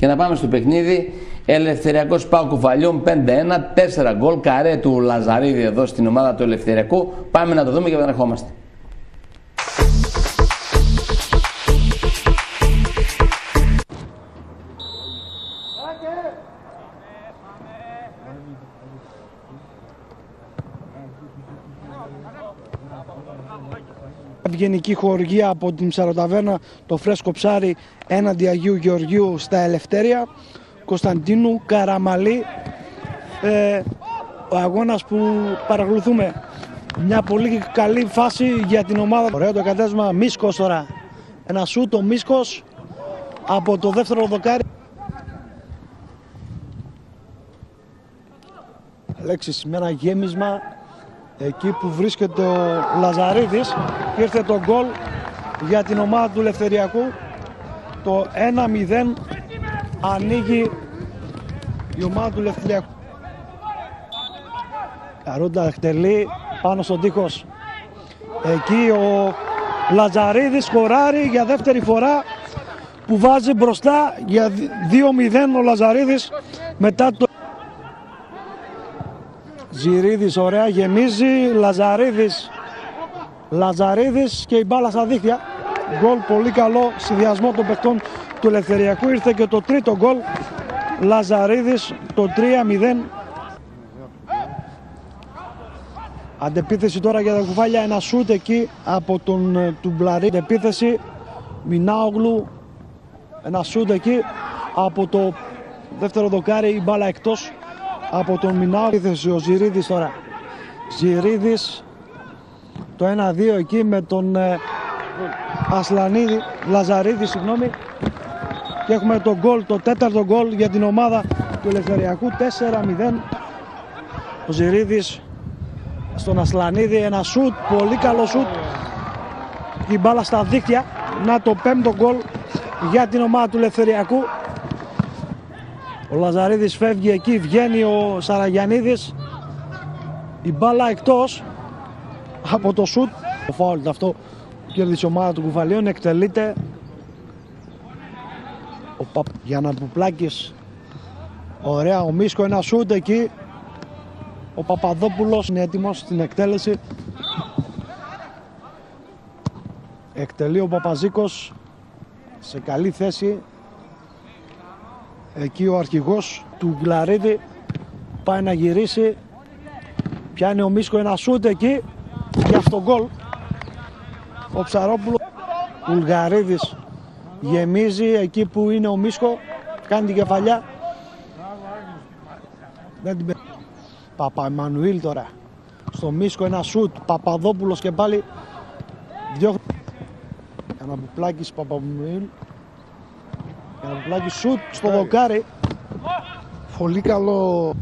Και να πάμε στο παιχνίδι. Ελευθεριακός ΠΑΟΚ Κουφαλιών 5-1, 4 γκολ, καρέ του Λαζαρίδη εδώ στην ομάδα του Ελευθεριακού. Πάμε να το δούμε και επανερχόμαστε. Ευγενική χορηγία από την Ψαροταβέρνα, το φρέσκο ψάρι έναντι Αγίου Γεωργίου στα Ελευθέρια, Κωνσταντίνου Καραμαλή. Ο αγώνας που παρακολουθούμε, μια πολύ καλή φάση για την ομάδα. Ωραίο το κατέσμα, Μίσκος τώρα, ένα σούτ ο Μίσκος από το δεύτερο δοκάρι. Αλέξης με ένα γέμισμα εκεί που βρίσκεται ο Λαζαρίδης, ήρθε το γκολ για την ομάδα του Ελευθεριακού. Το 1-0 ανοίγει η ομάδα του Ελευθεριακού. Καρούντα εκτελεί πάνω στον τείχος. Εκεί ο Λαζαρίδης σκοράρει για δεύτερη φορά, που βάζει μπροστά για 2-0 ο Λαζαρίδης μετά το... Ζηρίδης ωραία, γεμίζει, Λαζαρίδης και η μπάλα στα δίχτυα. Γκολ πολύ καλό συνδυασμό των παιχτών του Ελευθεριακού. Ήρθε και το τρίτο γκολ, Λαζαρίδης, το 3-0. Αντεπίθεση τώρα για τα κουφάλια, ένα σούτ εκεί από τον Τουμπλαρί. Αντεπίθεση, Μινάογλου, ένα σούτ εκεί από το δεύτερο δοκάρι, η μπάλα εκτός από τον Μινάογλου. Ο Ζηρίδης τώρα, Ζηρίδης, το 1-2 εκεί με τον Ασλανίδη, Λαζαρίδη συγγνώμη, και έχουμε το γκολ, το τέταρτο γκολ για την ομάδα του Ελευθεριακού, 4-0. Ο Ζηρίδης στον Ασλανίδη, ένα σούτ, πολύ καλό σούτ, η μπάλα στα δίκτυα. Να το πέμπτο γκολ για την ομάδα του Ελευθεριακού. Ο Λαζαρίδης φεύγει εκεί, βγαίνει ο Σαραγιαννίδης, η μπάλα εκτός από το σούτ. Το φάουλ αυτό κέρδισε η ομάδα του Κουφαλίων, εκτελείται ο Γιανναπουπλάκης. Ωραία ο Μίσκο, ένα σούτ εκεί. Ο Παπαδόπουλος είναι έτοιμος στην εκτέλεση. Εκτελεί ο Παπαζίκος σε καλή θέση. Εκεί ο αρχηγός του Γκλαρίδη πάει να γυρίσει. Πιάνει ο Μίσκο ένα σούτ εκεί και αυτό γκολ. Ο Ψαρόπουλος, Βουλγαρίδης γεμίζει εκεί που είναι ο Μίσκο, κάνει την κεφαλιά. Παπα-Εμμανουήλ τώρα στο Μίσκο, ένα σούτ, Παπαδόπουλος και πάλι διώχνει. Γιανναπουπλάκης, Παπα-Εμμανουήλ, Γιανναπουπλάκης, σούτ στο δοκάρι. Πολύ καλό